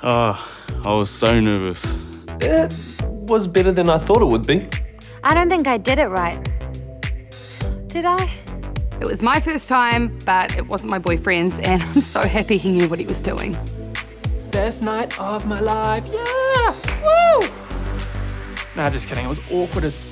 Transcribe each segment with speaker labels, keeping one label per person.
Speaker 1: Oh, I was so nervous.
Speaker 2: It was better than I thought it would be.
Speaker 3: I don't think I did it right. Did I?
Speaker 4: It was my first time, but it wasn't my boyfriend's, and I'm so happy he knew what he was doing.
Speaker 5: Best night of my life, yeah! Woo! Nah, just kidding, it was awkward as f***.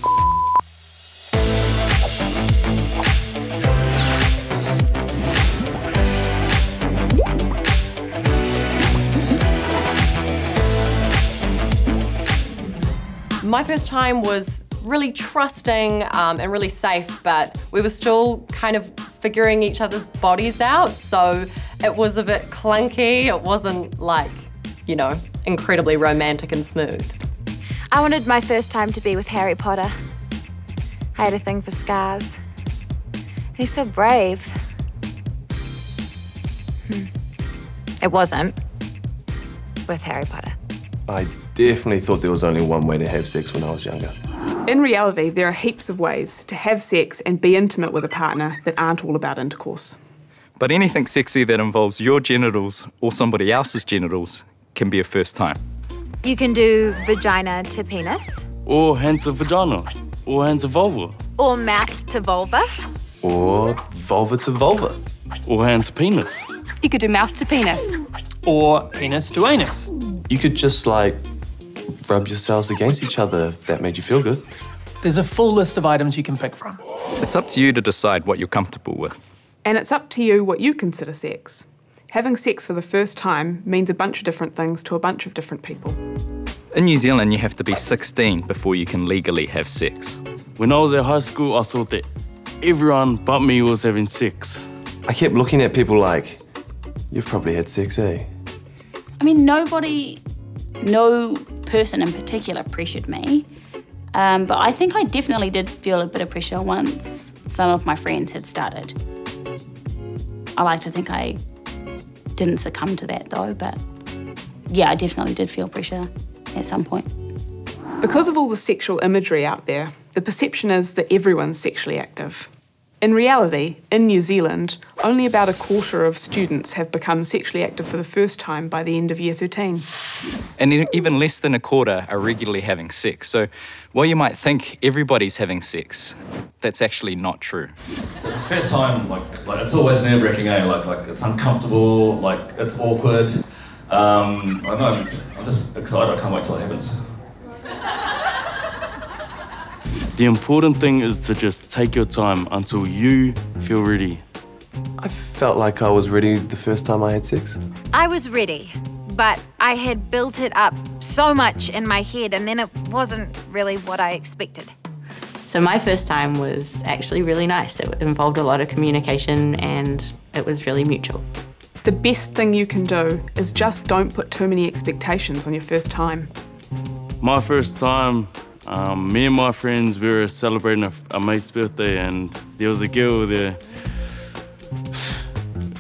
Speaker 6: My first time was really trusting and really safe, but we were still kind of figuring each other's bodies out, so it was a bit clunky. It wasn't like, you know, incredibly romantic and smooth.
Speaker 3: I wanted my first time to be with Harry Potter. I had a thing for scars. And he's so brave. It wasn't with Harry Potter.
Speaker 2: I definitely thought there was only one way to have sex when I was younger.
Speaker 7: In reality, there are heaps of ways to have sex and be intimate with a partner that aren't all about intercourse.
Speaker 8: But anything sexy that involves your genitals or somebody else's genitals can be a first time.
Speaker 3: You can do vagina to penis.
Speaker 1: Or hand to vagina. Or hand to vulva.
Speaker 3: Or mouth to vulva.
Speaker 2: Or vulva to vulva.
Speaker 1: Or hand to penis.
Speaker 4: You could do mouth to penis.
Speaker 5: Or penis to anus.
Speaker 2: You could just, like, rub yourselves against each other if that made you feel good.
Speaker 5: There's a full list of items you can pick from.
Speaker 8: It's up to you to decide what you're comfortable with.
Speaker 7: And it's up to you what you consider sex. Having sex for the first time means a bunch of different things to a bunch of different people.
Speaker 8: In New Zealand, you have to be 16 before you can legally have sex.
Speaker 1: When I was at high school, I thought that everyone but me was having sex.
Speaker 2: I kept looking at people like, you've probably had sex, eh?
Speaker 9: I mean, no person in particular pressured me, but I think I definitely did feel a bit of pressure once some of my friends had started. I like to think I didn't succumb to that though, but yeah, I definitely did feel pressure at some point.
Speaker 7: Because of all the sexual imagery out there, the perception is that everyone's sexually active. In reality, in New Zealand, only about a quarter of students have become sexually active for the first time by the end of year 13.
Speaker 8: And even less than a quarter are regularly having sex. So while you might think everybody's having sex, that's actually not true.
Speaker 10: So the first time, like it's always nerve-wracking, eh? Like it's uncomfortable, like it's awkward. I don't know, I'm just excited, I can't wait till it happens.
Speaker 1: The important thing is to just take your time until you feel ready.
Speaker 2: I felt like I was ready the first time I had sex.
Speaker 3: I was ready, but I had built it up so much in my head, and then it wasn't really what I expected.
Speaker 11: So my first time was actually really nice. It involved a lot of communication and it was really mutual.
Speaker 7: The best thing you can do is just don't put too many expectations on your first time.
Speaker 1: My first time, me and my friends, we were celebrating a mate's birthday, and there was a girl there.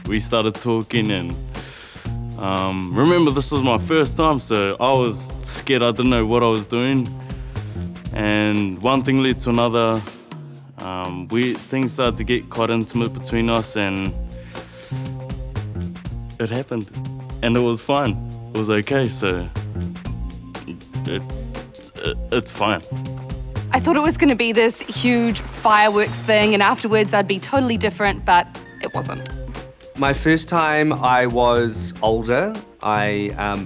Speaker 1: We started talking, and remember this was my first time, so I was scared. I didn't know what I was doing. And one thing led to another. Things started to get quite intimate between us, and it happened. And it was fine. It was okay, so it's fine.
Speaker 4: I thought it was going to be this huge fireworks thing, and afterwards I'd be totally different, but it wasn't.
Speaker 12: My first time, I was older.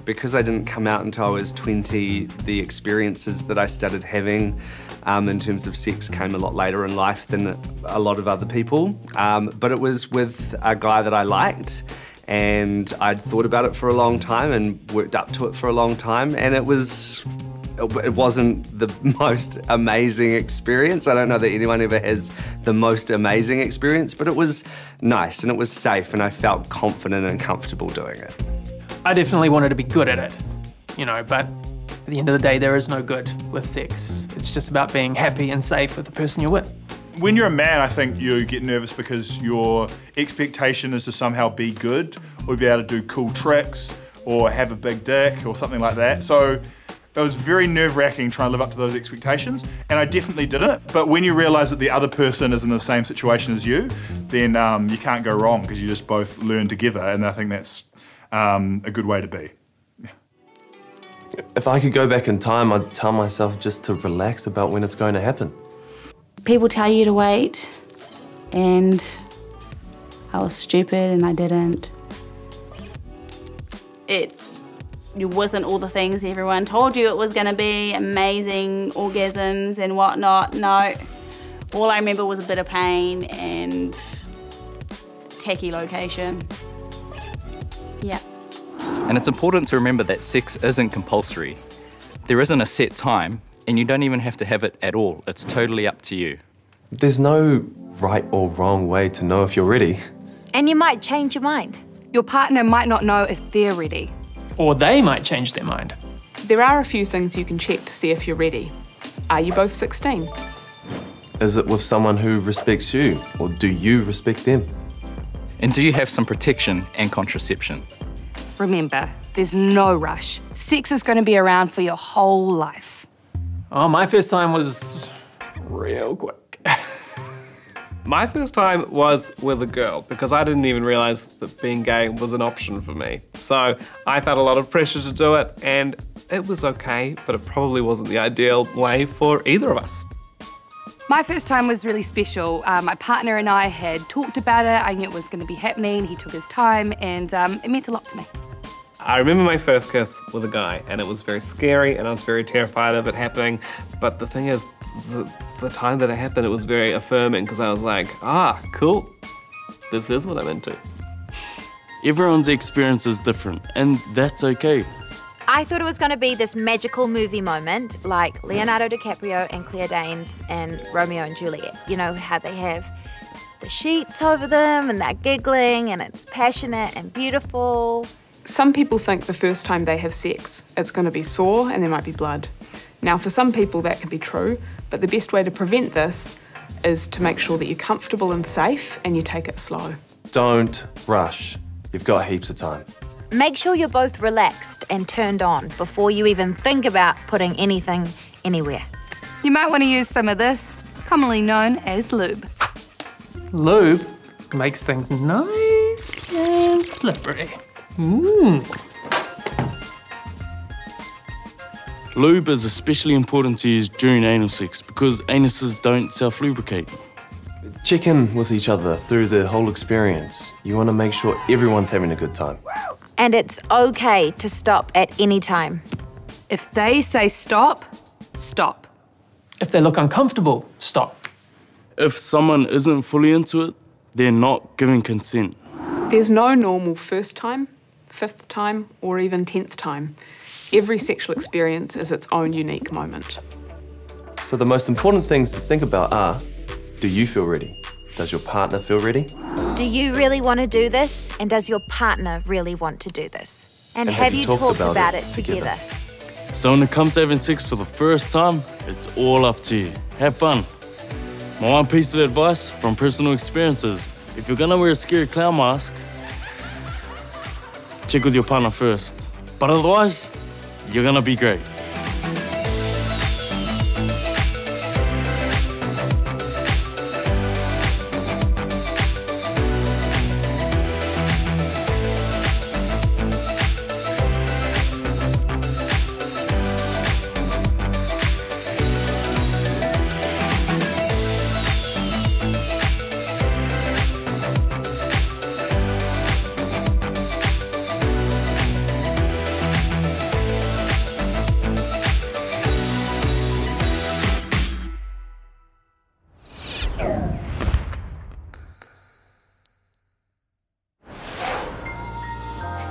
Speaker 12: Because I didn't come out until I was 20, the experiences that I started having in terms of sex came a lot later in life than a lot of other people. But it was with a guy that I liked, and I'd thought about it for a long time and worked up to it for a long time, and it wasn't the most amazing experience. I don't know that anyone ever has the most amazing experience, but it was nice and it was safe, and I felt confident and comfortable doing it.
Speaker 5: I definitely wanted to be good at it, you know, but at the end of the day, there is no good with sex. It's just about being happy and safe with the person you're with.
Speaker 13: When you're a man, I think you get nervous because your expectation is to somehow be good or be able to do cool tricks or have a big dick or something like that. So it was very nerve-wracking trying to live up to those expectations, and I definitely didn't. But when you realise that the other person is in the same situation as you, then you can't go wrong because you just both learn together, and I think that's a good way to be. Yeah.
Speaker 2: If I could go back in time, I'd tell myself just to relax about when it's going to happen.
Speaker 9: People tell you to wait, and I was stupid and I didn't. It wasn't all the things everyone told you it was going to be, amazing orgasms and whatnot. No, all I remember was a bit of pain and tacky location. Yeah.
Speaker 8: And it's important to remember that sex isn't compulsory. There isn't a set time, and you don't even have to have it at all. It's totally up to you.
Speaker 2: There's no right or wrong way to know if you're ready.
Speaker 3: And you might change your mind.
Speaker 4: Your partner might not know if they're ready.
Speaker 5: Or they might change their mind.
Speaker 7: There are a few things you can check to see if you're ready. Are you both 16?
Speaker 2: Is it with someone who respects you, or do you respect them?
Speaker 8: And do you have some protection and contraception?
Speaker 4: Remember, there's no rush. Sex is going to be around for your whole life.
Speaker 5: Oh, my first time was real quick.
Speaker 14: My first time was with a girl because I didn't even realise that being gay was an option for me. So I felt a lot of pressure to do it, and it was okay, but it probably wasn't the ideal way for either of us.
Speaker 4: My first time was really special. My partner and I had talked about it. I knew it was going to be happening. He took his time, and it meant a lot to me.
Speaker 14: I remember my first kiss with a guy, and it was very scary, and I was very terrified of it happening. But the thing is, the time that it happened, it was very affirming because I was like, ah, cool. This is what I'm into.
Speaker 1: Everyone's experience is different, and that's okay.
Speaker 3: I thought it was going to be this magical movie moment like Leonardo DiCaprio and Claire Danes and Romeo and Juliet. You know, how they have the sheets over them and they're giggling and it's passionate and beautiful.
Speaker 7: Some people think the first time they have sex, it's going to be sore and there might be blood. Now, for some people that can be true, but the best way to prevent this is to make sure that you're comfortable and safe and you take it slow.
Speaker 2: Don't rush. You've got heaps of time.
Speaker 3: Make sure you're both relaxed and turned on before you even think about putting anything anywhere.
Speaker 4: You might want to use some of this, commonly known as lube.
Speaker 5: Lube makes things nice and slippery.
Speaker 1: Lube is especially important to use during anal sex because anuses don't self-lubricate.
Speaker 2: Check in with each other through the whole experience. You want to make sure everyone's having a good time.
Speaker 3: And it's okay to stop at any time.
Speaker 4: If they say stop, stop.
Speaker 5: If they look uncomfortable, stop.
Speaker 1: If someone isn't fully into it, they're not giving consent.
Speaker 7: There's no normal first time, 5th time, or even 10th time. Every sexual experience is its own unique moment.
Speaker 2: So the most important things to think about are, do you feel ready? Does your partner feel ready?
Speaker 3: Do you really want to do this? And does your partner really want to do this? And have you talked about it together?
Speaker 1: So when it comes to having sex for the first time, it's all up to you. Have fun. My one piece of advice from personal experiences, if you're gonna wear a scary clown mask, check with your partner first. But otherwise, you're gonna be great.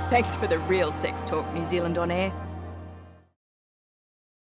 Speaker 15: Thanks for the real Sex Talk New Zealand on air.